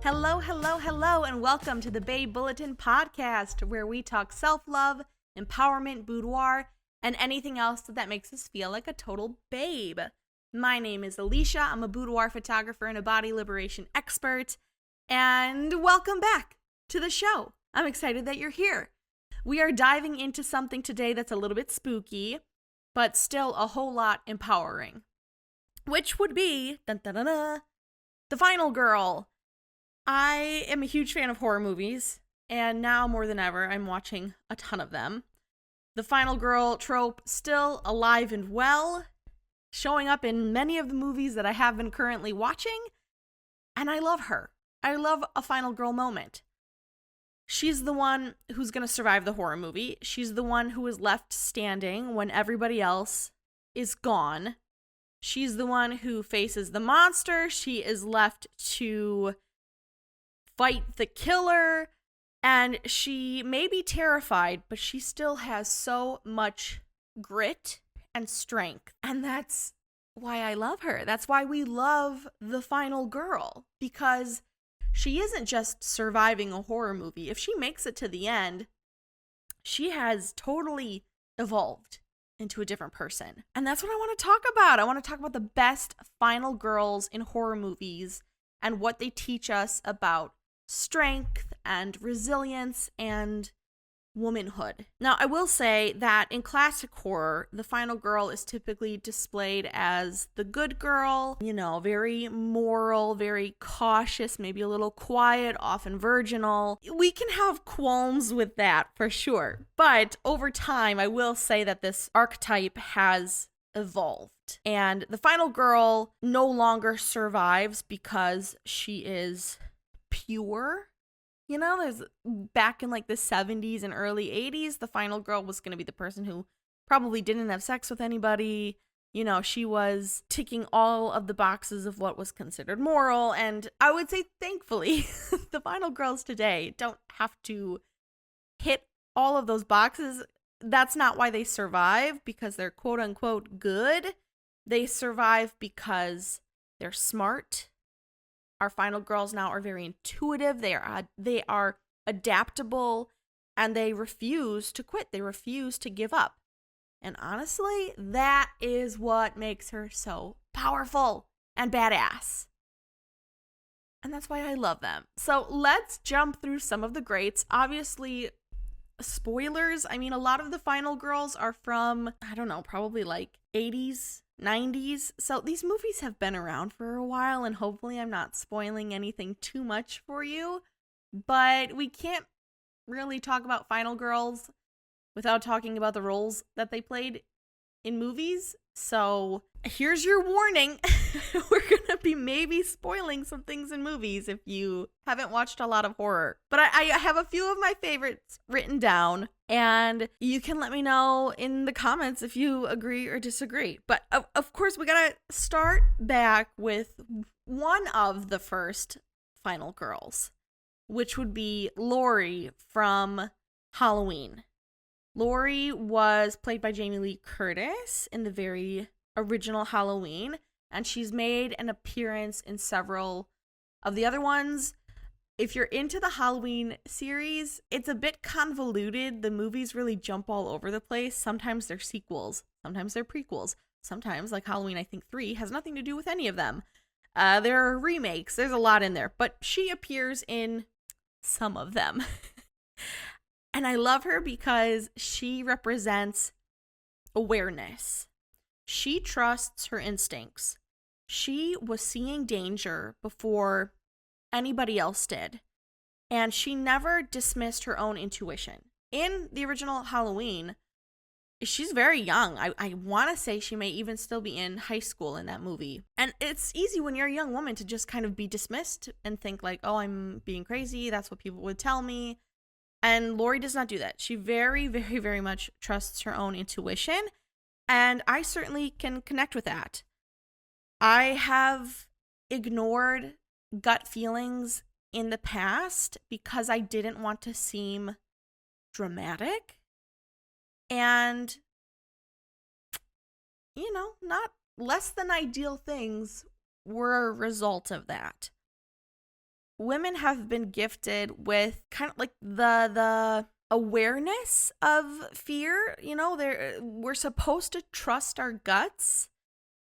Hello, hello, hello, and welcome to the Babe Bulletin podcast, where we talk self-love, empowerment, boudoir, and anything else that makes us feel like a total babe. My name is Alicia. I'm a boudoir photographer and a body liberation expert, and welcome back to the show. I'm excited that you're here. We are diving into something today that's a little bit spooky, but still a whole lot empowering, which would be the final girl. I am a huge fan of horror movies, and now more than ever, I'm watching a ton of them. The final girl trope still alive and well, showing up in many of the movies that I have been currently watching, and I love her. I love a final girl moment. She's the one who's going to survive the horror movie. She's the one who is left standing when everybody else is gone. She's the one who faces the monster. She is left to fight the killer, and she may be terrified, but she still has so much grit and strength, and that's why I love her. That's why we love the final girl, because she isn't just surviving a horror movie. If she makes it to the end, she has totally evolved into a different person, and that's what I want to talk about. I want to talk about the best final girls in horror movies and what they teach us about strength and resilience and womanhood. Now, I will say that in classic horror, the final girl is typically displayed as the good girl, very moral, very cautious, maybe a little quiet, often virginal. We can have qualms with that for sure. But over time, I will say that this archetype has evolved. And the final girl no longer survives because she is pure. There's back in like the 70s and early 80s, the final girl was going to be the person who probably didn't have sex with anybody. She was ticking all of the boxes of what was considered moral. And I would say, thankfully, the final girls today don't have to hit all of those boxes. That's not why they survive, because they're quote unquote good. They survive because they're smart. Our final girls now are very intuitive. They are adaptable, and they refuse to quit. They refuse to give up. And honestly, that is what makes her so powerful and badass. And that's why I love them. So let's jump through some of the greats. Obviously, spoilers. I mean, a lot of the final girls are from, probably like 80s. 90s. So these movies have been around for a while, and hopefully I'm not spoiling anything too much for you, but we can't really talk about final girls without talking about the roles that they played in movies. So here's your warning. We're gonna be maybe spoiling some things in movies if you haven't watched a lot of horror. But I have a few of my favorites written down, and you can let me know in the comments if you agree or disagree. But of course, we gotta start back with one of the first final girls, which would be Laurie from Halloween. Laurie was played by Jamie Lee Curtis in the very original Halloween, and she's made an appearance in several of the other ones. If you're into the Halloween series, it's a bit convoluted. The movies really jump all over the place. Sometimes they're sequels, sometimes they're prequels, sometimes, like Halloween, I think 3, has nothing to do with any of them. There are remakes, there's a lot in there, but she appears in some of them. And I love her because she represents awareness. She trusts her instincts. She was seeing danger before anybody else did, and she never dismissed her own intuition. In the original Halloween, she's very young. I want to say she may even still be in high school in that movie. And it's easy when you're a young woman to just kind of be dismissed and think like, oh, I'm being crazy. That's what people would tell me. And Laurie does not do that. She very, very, very much trusts her own intuition. And I certainly can connect with that. I have ignored gut feelings in the past because I didn't want to seem dramatic. And, not less than ideal things were a result of that. women have been gifted with kind of like the awareness of fear. You know, we're supposed to trust our guts.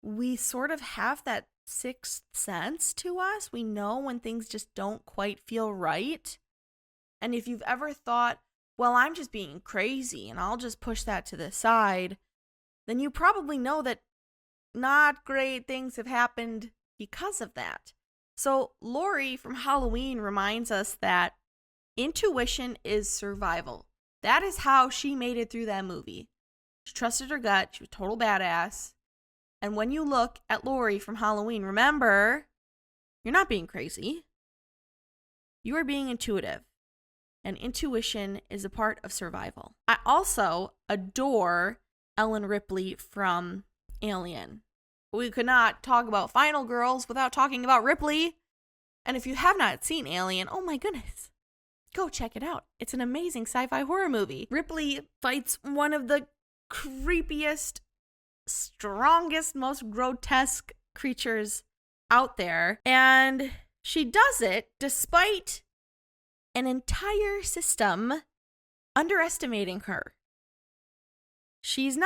We sort of have that sixth sense to us. We know when things just don't quite feel right. And if you've ever thought, well, I'm just being crazy and I'll just push that to the side, then you probably know that not great things have happened because of that. So Laurie from Halloween reminds us that intuition is survival. That is how she made it through that movie. She trusted her gut. She was a total badass. And when you look at Laurie from Halloween, remember, you're not being crazy. You are being intuitive. And intuition is a part of survival. I also adore Ellen Ripley from Alien. We could not talk about Final Girls without talking about Ripley. And if you have not seen Alien, oh my goodness, go check it out. It's an amazing sci-fi horror movie. Ripley fights one of the creepiest, strongest, most grotesque creatures out there. And she does it despite an entire system underestimating her. It's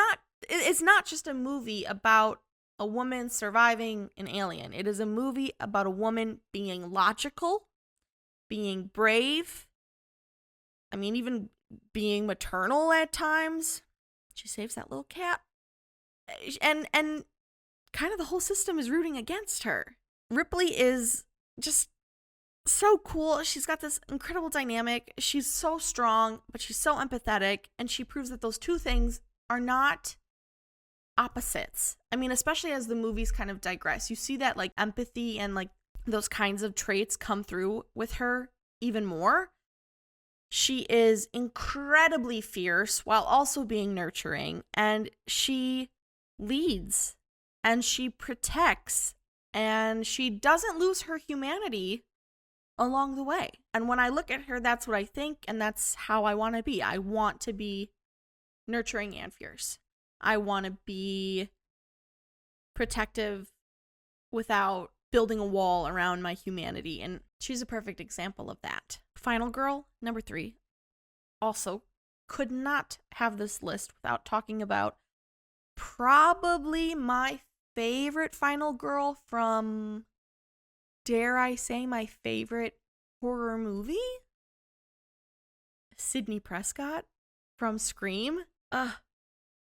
not just a movie about a woman surviving an alien. It is a movie about a woman being logical, being brave, even being maternal at times. She saves that little cat. And kind of the whole system is rooting against her. Ripley is just so cool. She's got this incredible dynamic. She's so strong, but she's so empathetic. And she proves that those two things are not opposites. Especially as the movies kind of digress. You see that like empathy and like those kinds of traits come through with her even more. She is incredibly fierce while also being nurturing. And she leads and she protects and she doesn't lose her humanity along the way. And when I look at her, that's what I think, and that's how I want to be. I want to be nurturing and fierce. I want to be protective without building a wall around my humanity, and she's a perfect example of that. Final girl, number 3. Also, could not have this list without talking about probably my favorite final girl from, dare I say, my favorite horror movie? Sidney Prescott from Scream.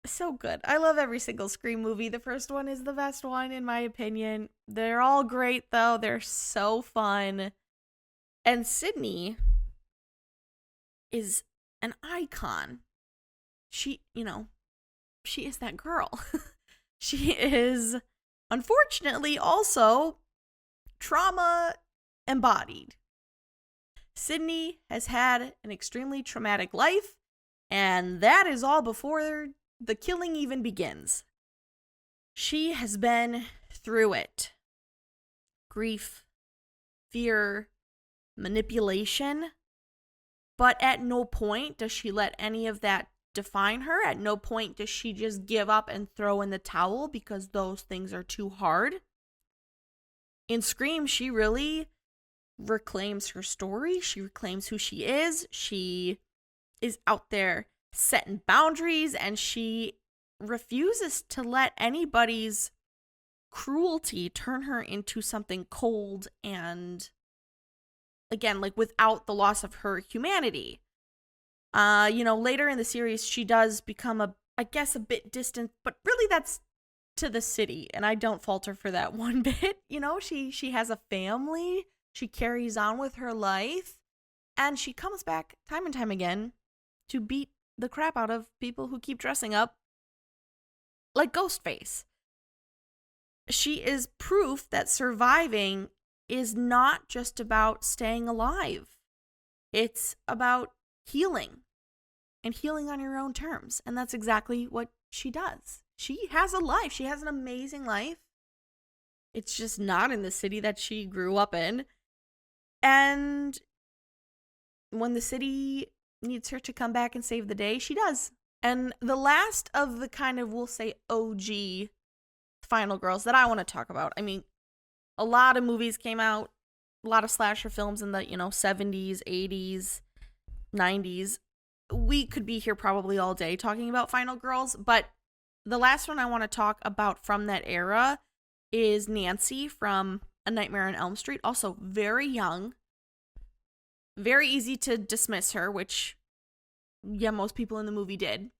So good. I love every single Scream movie. The first one is the best one, in my opinion. They're all great, though. They're so fun. And Sidney is an icon. She is that girl. She is, unfortunately, also trauma embodied. Sidney has had an extremely traumatic life, and that is all before the killing even begins. She has been through it. Grief, fear, manipulation. But at no point does she let any of that define her. At no point does she just give up and throw in the towel because those things are too hard. In Scream, she really reclaims her story. She reclaims who she is. She is out there setting boundaries, and she refuses to let anybody's cruelty turn her into something cold and, again, like without the loss of her humanity. Later in the series, she does become a bit distant, but really that's to the city, and I don't fault her for that one bit. She has a family, she carries on with her life, and she comes back time and time again to beat the crap out of people who keep dressing up like Ghostface. She is proof that surviving is not just about staying alive. It's about healing, and healing on your own terms. And that's exactly what she does. She has a life. She has an amazing life. It's just not in the city that she grew up in. And when the city needs her to come back and save the day, she does. And the last of the kind of, we'll say, OG final girls that I want to talk about. A lot of movies came out a lot of slasher films in the, 70s, 80s, 90s. We could be here probably all day talking about final girls, but the last one I want to talk about from that era is Nancy from A Nightmare on Elm Street. Also very young. Very easy to dismiss her, which, yeah, most people in the movie did.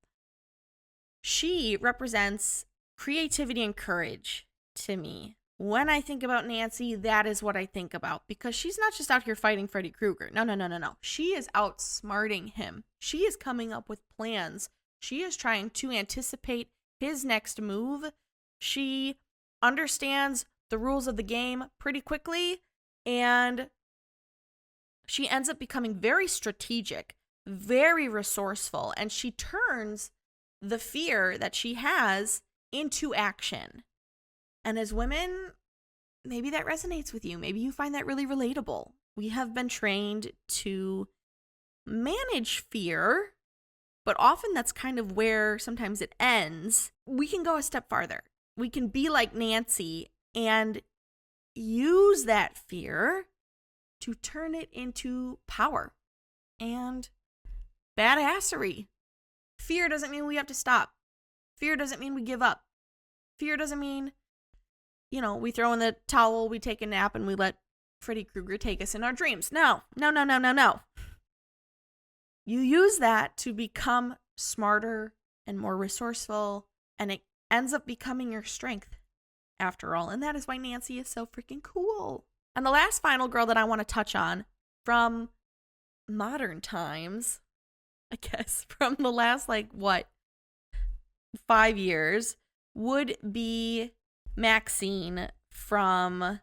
She represents creativity and courage to me. When I think about Nancy, that is what I think about, because she's not just out here fighting Freddy Krueger. No. She is outsmarting him. She is coming up with plans. She is trying to anticipate his next move. She understands the rules of the game pretty quickly, and she ends up becoming very strategic, very resourceful, and she turns the fear that she has into action. And as women, maybe that resonates with you. Maybe you find that really relatable. We have been trained to manage fear, but often that's kind of where sometimes it ends. We can go a step farther. We can be like Nancy and use that fear to turn it into power and badassery. Fear doesn't mean we have to stop. Fear doesn't mean we give up. Fear doesn't mean, we throw in the towel, we take a nap, and we let Freddy Krueger take us in our dreams. No. You use that to become smarter and more resourceful, and it ends up becoming your strength after all. And that is why Nancy is so freaking cool. And the last final girl that I want to touch on from modern times, I guess, from the last, 5 years, would be Maxine from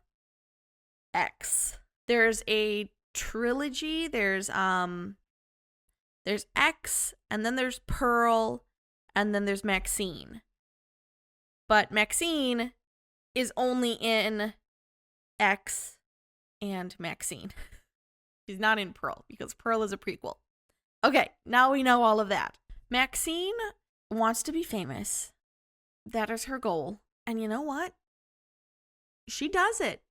X. There's a trilogy. There's X, and then there's Pearl, and then there's Maxine. But Maxine is only in X and Maxine. She's not in Pearl, because Pearl is a prequel. Okay, now we know all of that. Maxine wants to be famous. That is her goal. And you know what? She does it.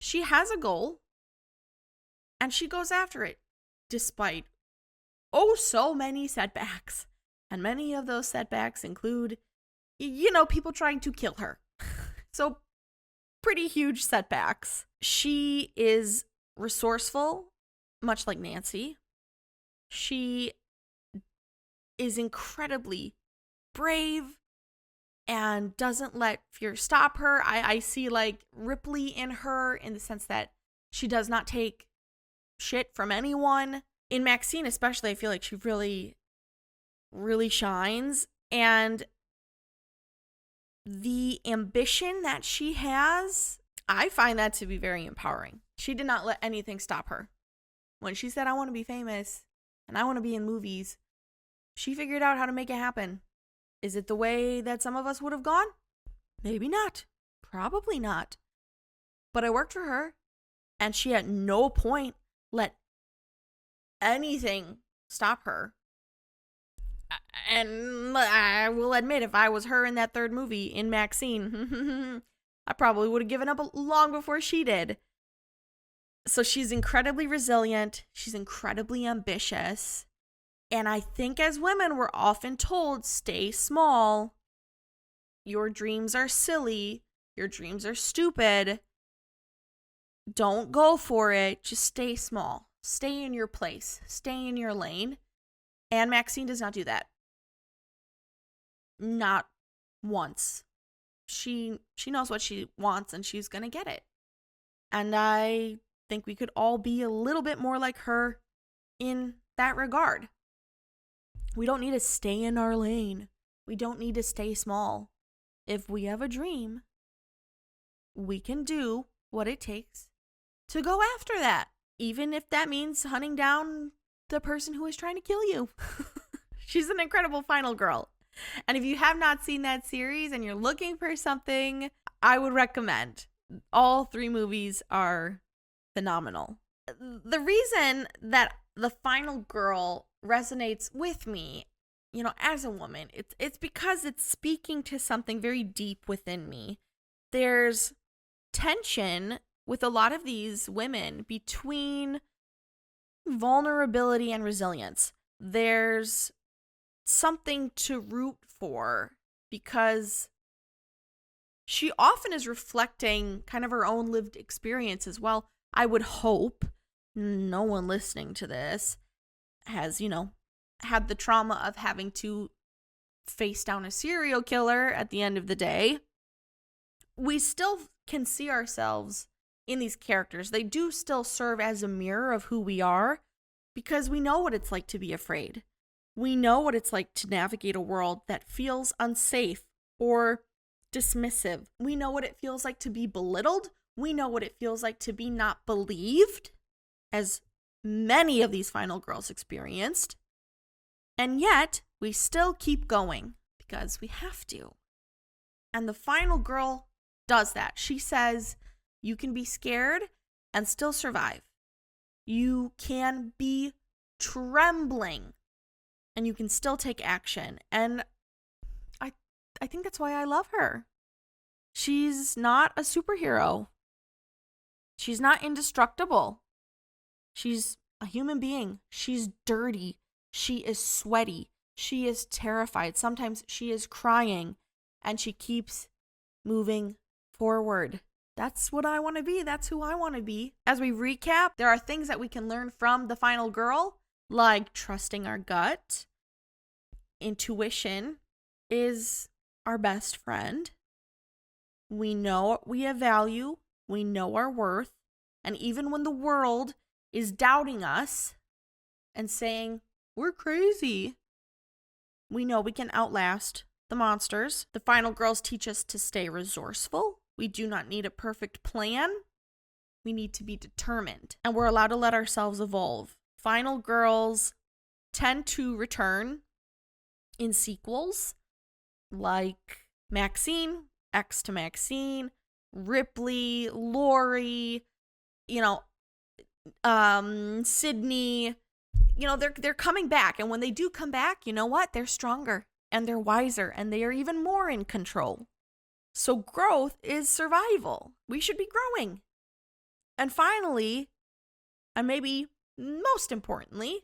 She has a goal, and she goes after it, despite so many setbacks. And many of those setbacks include, people trying to kill her. So, pretty huge setbacks. She is resourceful, much like Nancy. She is incredibly brave and doesn't let fear stop her. I see Ripley in her, in the sense that she does not take shit from anyone. In Maxine especially, I feel like she really, really shines. And the ambition that she has, I find that to be very empowering. She did not let anything stop her. When she said, I want to be famous and I want to be in movies, she figured out how to make it happen. Is it the way that some of us would have gone? Maybe not. Probably not. But I worked for her, and she at no point let anything stop her. And I will admit, if I was her in that third movie, in Maxine, I probably would have given up long before she did. So she's incredibly resilient. She's incredibly ambitious. And I think as women, we're often told, stay small. Your dreams are silly. Your dreams are stupid. Don't go for it. Just stay small. Stay in your place. Stay in your lane. And Maxine does not do that. Not once. She knows what she wants, and she's going to get it. And I think we could all be a little bit more like her in that regard. We don't need to stay in our lane. We don't need to stay small. If we have a dream, we can do what it takes to go after that, even if that means hunting down the person who is trying to kill you. She's an incredible final girl. And if you have not seen that series and you're looking for something, I would recommend. All 3 movies are phenomenal. The reason that the final girl resonates with me, as a woman, it's because it's speaking to something very deep within me. There's tension with a lot of these women, between vulnerability and resilience, there's something to root for, because she often is reflecting kind of her own lived experience as well. I would hope no one listening to this has, had the trauma of having to face down a serial killer at the end of the day. We still can see ourselves in these characters. They do still serve as a mirror of who we are, because we know what it's like to be afraid. We know what it's like to navigate a world that feels unsafe or dismissive. We know what it feels like to be belittled. We know what it feels like to be not believed, as many of these final girls experienced. And yet, we still keep going because we have to. And the final girl does that. She says, you can be scared and still survive. You can be trembling and you can still take action. And I think that's why I love her. She's not a superhero. She's not indestructible. She's a human being. She's dirty. She is sweaty. She is terrified. Sometimes she is crying, and she keeps moving forward. That's what I want to be. That's who I want to be. As we recap, there are things that we can learn from the final girl, like trusting our gut. Intuition is our best friend. We know what we have value. We know our worth. And even when the world is doubting us and saying, we're crazy, we know we can outlast the monsters. The final girls teach us to stay resourceful. We do not need a perfect plan. We need to be determined. And we're allowed to let ourselves evolve. Final girls tend to return in sequels, like Maxine, X to Maxine, Ripley, Lori, Sydney. They're coming back. And when they do come back, you know what? They're stronger and they're wiser and they are even more in control. So growth is survival. We should be growing. And finally, and maybe most importantly,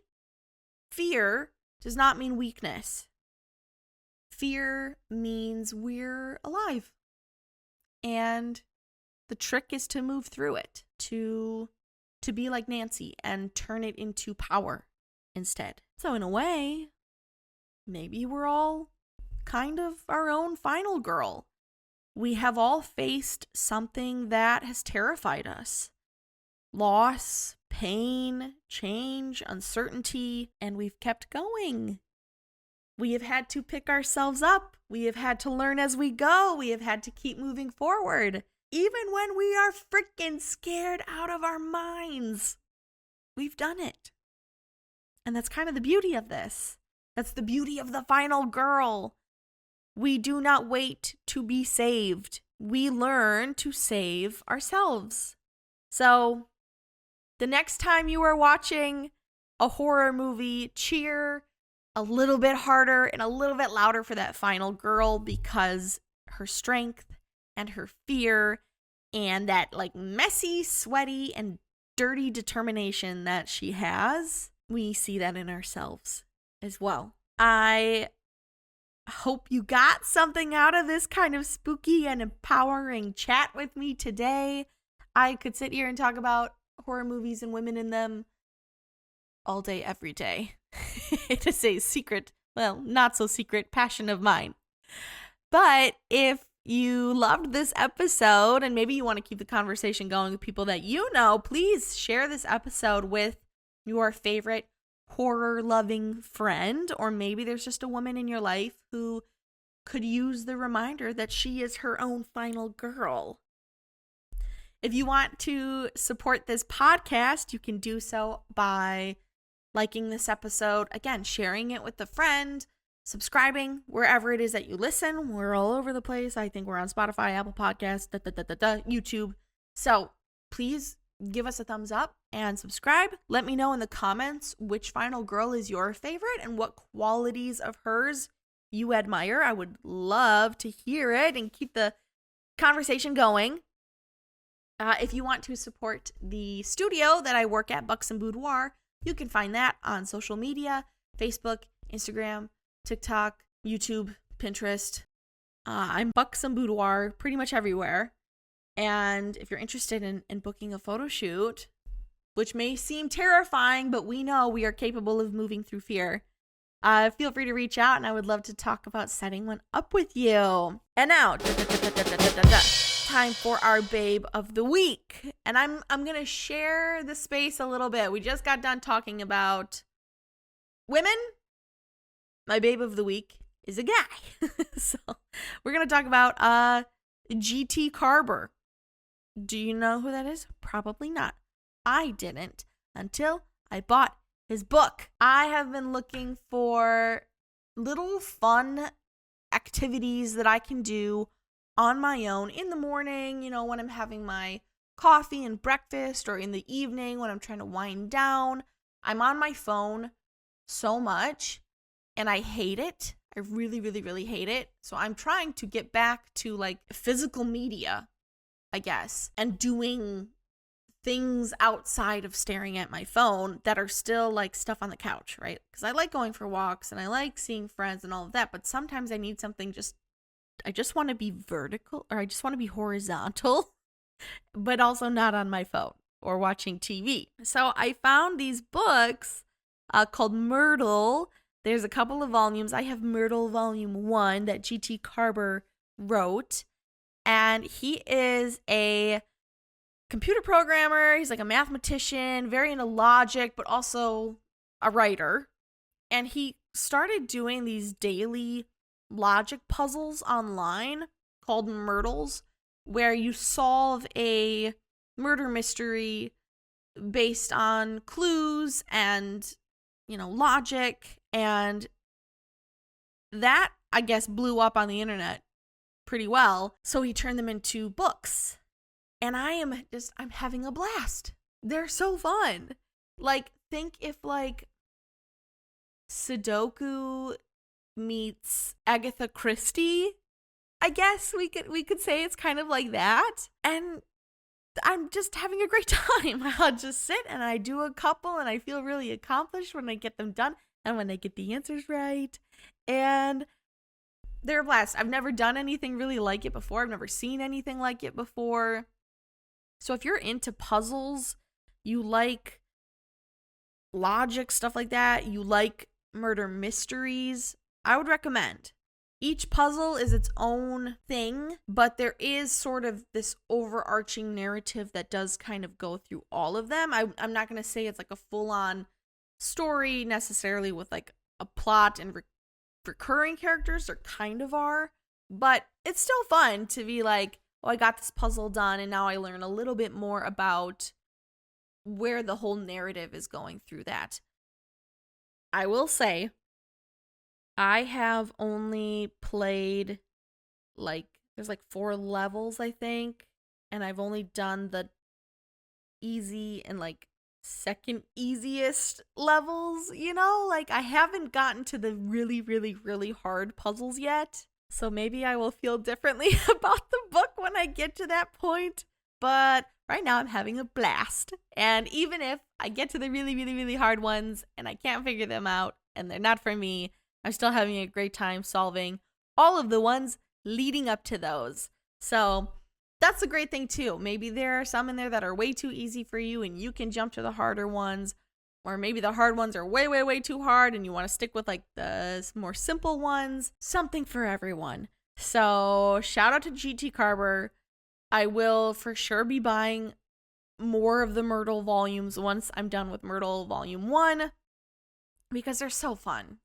fear does not mean weakness. Fear means we're alive. And the trick is to move through it, to be like Nancy and turn it into power instead. So in a way, maybe we're all kind of our own final girl. We have all faced something that has terrified us. Loss, pain, change, uncertainty, and we've kept going. We have had to pick ourselves up. We have had to learn as we go. We have had to keep moving forward. Even when we are freaking scared out of our minds, we've done it. And that's kind of the beauty of this. That's the beauty of the final girl. We do not wait to be saved. We learn to save ourselves. So, the next time you are watching a horror movie, cheer a little bit harder and a little bit louder for that final girl, because her strength and her fear and that messy, sweaty, and dirty determination that she has, we see that in ourselves as well. I hope you got something out of this kind of spooky and empowering chat with me today. I could sit here and talk about horror movies and women in them all day, every day. It is a secret, well, not so secret passion of mine. But if you loved this episode and maybe you want to keep the conversation going with people that you know, please share this episode with your favorite horror-loving friend. Or maybe there's just a woman in your life who could use the reminder that she is her own final girl. If you want to support this podcast, you can do so by liking this episode, again, sharing it with a friend, subscribing wherever it is that you listen. We're all over the place. I think we're on Spotify, Apple Podcasts, YouTube. So please give us a thumbs up and subscribe. Let me know in the comments which final girl is your favorite and what qualities of hers you admire. I would love to hear it and keep the conversation going. If you want to support the studio that I work at, Buxom Boudoir, you can find that on social media, Facebook, Instagram, TikTok, YouTube, Pinterest. I'm Buxom Boudoir pretty much everywhere. And if you're interested in booking a photo shoot, which may seem terrifying, but we know we are capable of moving through fear, feel free to reach out, and I would love to talk about setting one up with you. And now, time for our babe of the week. And I'm going to share the space a little bit. We just got done talking about women. My babe of the week is a guy. So we're going to talk about G.T. Carber. Do you know who that is? Probably not. I didn't until I bought his book. I have been looking for little fun activities that I can do on my own in the morning, when I'm having my coffee and breakfast, or in the evening when I'm trying to wind down. I'm on my phone so much and I hate it. I really, really, really hate it. So I'm trying to get back to like physical media, I guess, and doing things outside of staring at my phone that are still like stuff on the couch, right? Because I like going for walks and I like seeing friends and all of that, but sometimes I need something I just want to be vertical, or I just want to be horizontal, but also not on my phone or watching TV. So I found these books called Myrtle. There's a couple of volumes. I have Myrtle Volume 1 that G.T. Carber wrote, and he is a computer programmer. He's like a mathematician, very into logic, but also a writer. And he started doing these daily logic puzzles online called Myrtles, where you solve a murder mystery based on clues and, logic. And that, I guess, blew up on the internet pretty well. So he turned them into books. And I'm having a blast. They're so fun. Like, think if like Sudoku meets Agatha Christie. I guess we could say it's kind of like that. And I'm just having a great time. I'll just sit and I do a couple and I feel really accomplished when I get them done and when I get the answers right. And they're a blast. I've never done anything really like it before. I've never seen anything like it before. So if you're into puzzles, you like logic, stuff like that, you like murder mysteries, I would recommend. Each puzzle is its own thing, but there is sort of this overarching narrative that does kind of go through all of them. I'm not going to say it's like a full-on story necessarily with like a plot and recurring characters. There kind of are, but it's still fun to be like, oh, I got this puzzle done, and now I learn a little bit more about where the whole narrative is going through that. I will say, I have only played, there's 4 levels, I think, and I've only done the easy and, second easiest levels, I haven't gotten to the really, really, really hard puzzles yet. So maybe I will feel differently about the book when I get to that point. But right now I'm having a blast. And even if I get to the really, really, really hard ones and I can't figure them out and they're not for me, I'm still having a great time solving all of the ones leading up to those. So that's a great thing too. Maybe there are some in there that are way too easy for you and you can jump to the harder ones. Or maybe the hard ones are way, way, way too hard and you want to stick with the more simple ones. Something for everyone. So shout out to G.T. Carber. I will for sure be buying more of the Myrtle volumes once I'm done with Myrtle Volume 1 because they're so fun.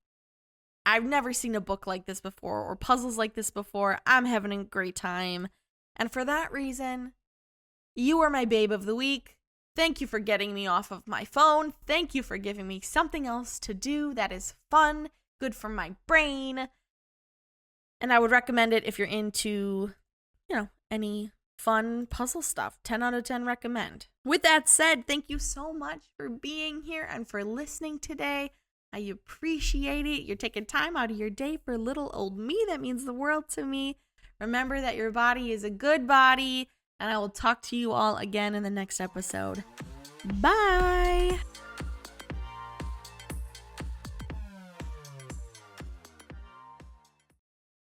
I've never seen a book like this before or puzzles like this before. I'm having a great time. And for that reason, you are my babe of the week. Thank you for getting me off of my phone. Thank you for giving me something else to do that is fun, good for my brain. And I would recommend it if you're into, any fun puzzle stuff. 10 out of 10 recommend. With that said, thank you so much for being here and for listening today. I appreciate it. You're taking time out of your day for little old me. That means the world to me. Remember that your body is a good body. and I will talk to you all again in the next episode. Bye!